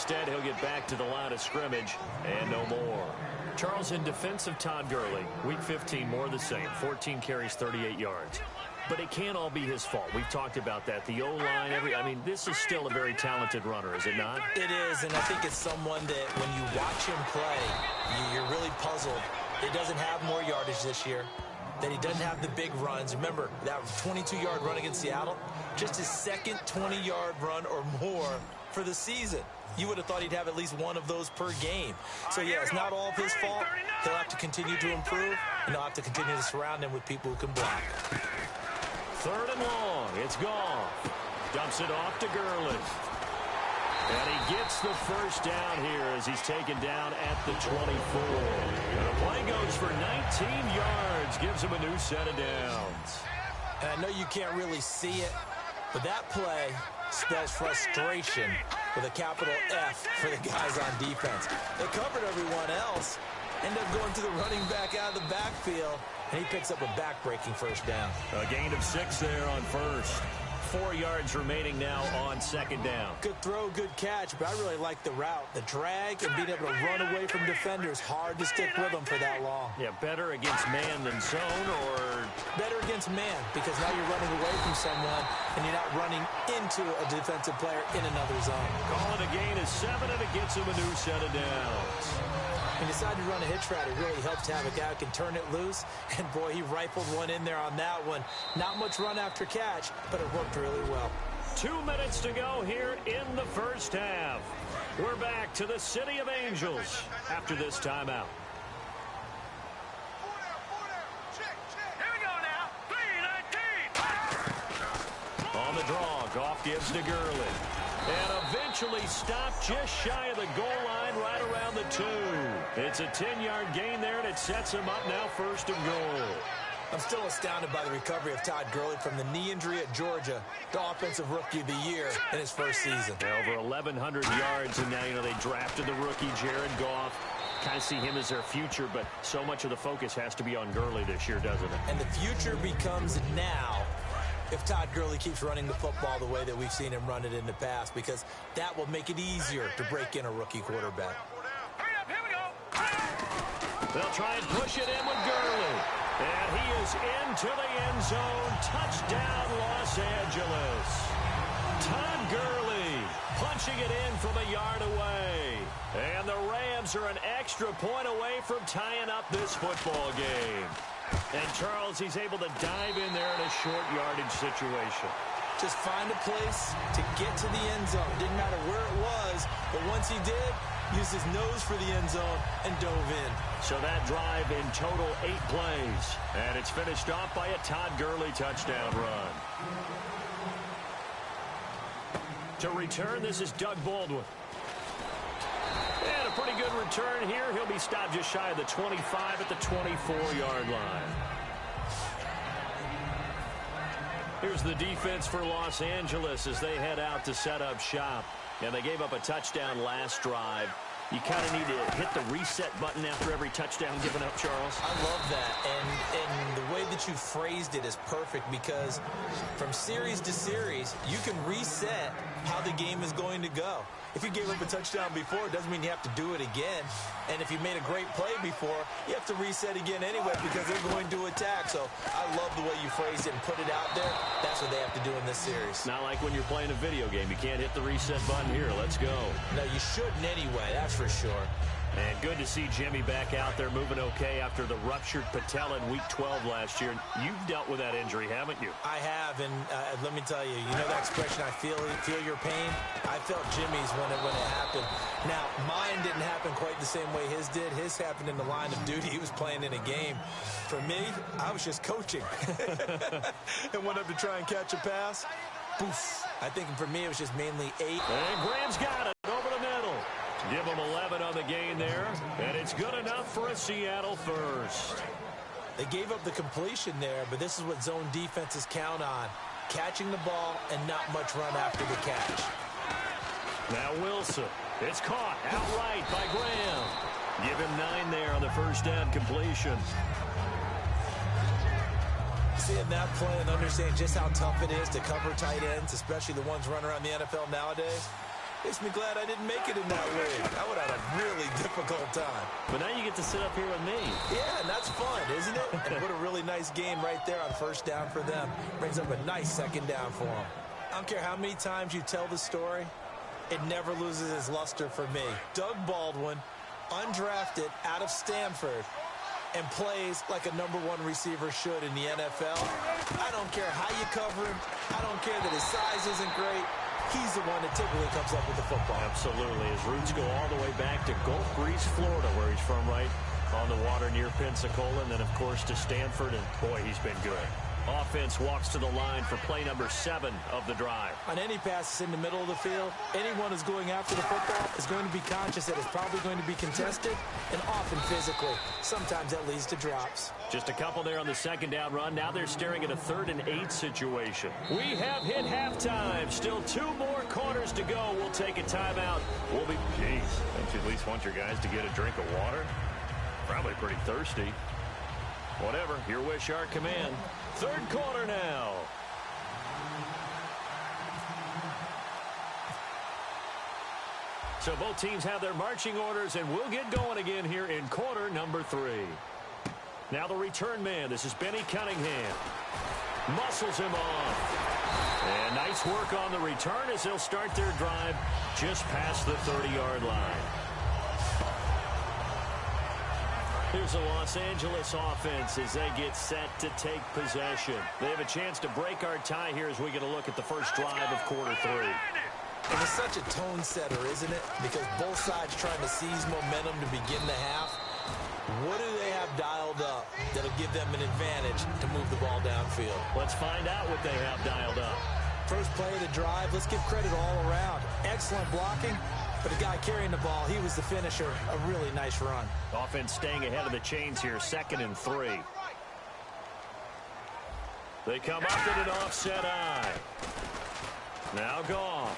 Instead, he'll get back to the line of scrimmage and no more. Charles, in defense of Todd Gurley, Week 15, more of the same. 14 carries, 38 yards. But it can't all be his fault. We've talked about that. The O-line, this is still a very talented runner, is it not? It is, and I think it's someone that when you watch him play, you're really puzzled. He doesn't have more yardage this year, that he doesn't have the big runs. Remember, that 22-yard run against Seattle, just his second 20-yard run or more for the season. You would have thought he'd have at least one of those per game. So, yeah, it's not all of his fault. He'll have to continue to improve, and they'll have to continue to surround him with people who can block. 3rd and long. It's gone. Dumps it off to Gurley. And he gets the first down here as he's taken down at the 24. And the play goes for 19 yards. Gives him a new set of downs. And I know you can't really see it, but that play spells frustration with a capital F for the guys on defense. They covered everyone else, end up going to the running back out of the backfield, and he picks up a back-breaking first down. A gain of 6 there on first. 4 yards remaining now on 2nd down. Good throw, good catch, but I really like the route. The drag and being able to run away from defenders, hard to stick with them for that long. Yeah, better against man than zone, or? Better against man, because now you're running away from someone and you're not running into a defensive player in another zone. Calling a gain of 7, and it gets him a new set of downs. He decided to run a hitch route. It really helps to have a guy who can turn it loose. And, boy, he rifled one in there on that one. Not much run after catch, but it worked really well. 2 minutes to go here in the first half. We're back to the City of Angels after this timeout. Here we go now. 3:19. On the draw, Goff gives to Gurley. And eventually stopped just shy of the goal line right around the 2. It's a 10-yard gain there, and it sets him up now 1st and goal. I'm still astounded by the recovery of Todd Gurley from the knee injury at Georgia, the offensive rookie of the year in his first season. Over 1,100 yards, and now, they drafted the rookie Jared Goff. Kind of see him as their future, but so much of the focus has to be on Gurley this year, doesn't it? And the future becomes now if Todd Gurley keeps running the football the way that we've seen him run it in the past, because that will make it easier to break in a rookie quarterback. Hurry up, here we go. They'll try and push it in with Gurley. And he is into the end zone. Touchdown, Los Angeles. Todd Gurley punching it in from a yard away. And the Rams are an extra point away from tying up this football game. And Charles, he's able to dive in there in a short yardage situation. Just find a place to get to the end zone. Didn't matter where it was, but once he did, used his nose for the end zone and dove in. So that drive in total 8 plays. And it's finished off by a Todd Gurley touchdown run. To return, this is Doug Baldwin. And a pretty good return here. He'll be stopped just shy of the 25 at the 24-yard line. Here's the defense for Los Angeles as they head out to set up shop. And they gave up a touchdown last drive. You kind of need to hit the reset button after every touchdown given up, Charles. I love that. And the way that you phrased it is perfect, because from series to series, you can reset how the game is going to go. If you gave up a touchdown before, it doesn't mean you have to do it again. And if you made a great play before, you have to reset again anyway, because they're going to attack. So I love the way you phrased it and put it out there. That's what they have to do in this series. Not like when you're playing a video game. You can't hit the reset button here. Let's go. No, you shouldn't anyway. That's for sure. And good to see Jimmy back out there moving okay after the ruptured patella in Week 12 last year. You've dealt with that injury, haven't you? I have, and let me tell you, you know that expression, I feel your pain? I felt Jimmy's when it happened. Now, mine didn't happen quite the same way his did. His happened in the line of duty. He was playing in a game. For me, I was just coaching. And went up to try and catch a pass. Poof. I think for me, it was just mainly 8. And Graham's got it over the middle. Give him 11 on the gain there, and it's good enough for a Seattle first. They gave up the completion there, but this is what zone defenses count on. Catching the ball and not much run after the catch. Now Wilson. It's caught outright by Graham. Give him 9 there on the first down completion. Seeing that play and understanding just how tough it is to cover tight ends, especially the ones running around the NFL nowadays, Makes me glad I didn't make it in that league. I would have had a really difficult time. But now you get to sit up here with me. Yeah, and that's fun, isn't it? And what a really nice game right there on first down for them. Brings up a nice second down for them. I don't care how many times you tell the story, it never loses its luster for me. Doug Baldwin, undrafted out of Stanford, and plays like a #1 receiver should in the NFL. I don't care how you cover him. I don't care that his size isn't great. He's the one that typically comes up with the football. Absolutely. His roots go all the way back to Gulf Breeze, Florida, where he's from, right on the water near Pensacola, and then, of course, to Stanford, and, boy, he's been good. Offense walks to the line for play number 7 of the drive. On any passes in the middle of the field, anyone who's going after the football is going to be conscious that it's probably going to be contested, and often physically. Sometimes that leads to drops. Just a couple there on the second down run. Now they're staring at a 3rd and 8 situation. We have hit halftime. Still 2 more quarters to go. We'll take a timeout. We'll be... Jeez, don't you at least want your guys to get a drink of water? Probably pretty thirsty. Whatever, your wish, our command. 3rd quarter now. So both teams have their marching orders, and we'll get going again here in quarter number 3. Now the return man. This is Benny Cunningham. Muscles him off. And nice work on the return as they'll start their drive just past the 30-yard line. Here's the Los Angeles offense as they get set to take possession. They have a chance to break our tie here as we get a look at the first drive of quarter 3. And it's such a tone setter, isn't it? Because both sides trying to seize momentum to begin the half. What do they have dialed up that'll give them an advantage to move the ball downfield? Let's find out what they have dialed up. First play of the drive, let's give credit all around. Excellent blocking. But the guy carrying the ball, he was the finisher. A really nice run. Offense staying ahead of the chains here, 2nd and 3. They come up in an offset eye. Now Goff.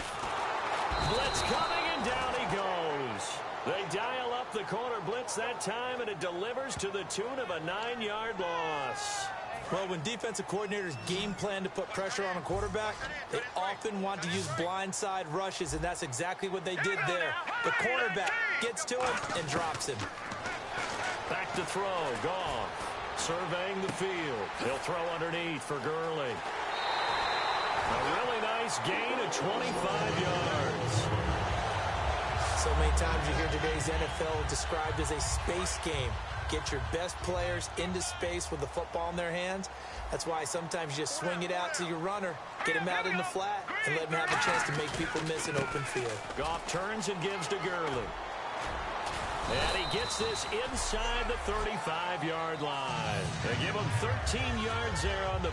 Blitz coming, and down he goes. They dial up the corner blitz that time, and it delivers to the tune of a 9-yard loss. Well, when defensive coordinators game plan to put pressure on a quarterback, they often want to use blindside rushes, and that's exactly what they did there. The cornerback gets to him and drops him. Back to throw. Goff surveying the field. He'll throw underneath for Gurley. A really nice gain of 25 yards. So many times you hear today's NFL described as a space game. Get your best players into space with the football in their hands. That's why sometimes you just swing it out to your runner, get him out in the flat, and let him have a chance to make people miss an open field. Goff turns and gives to Gurley. And he gets this inside the 35-yard line. They give him 13 yards there on the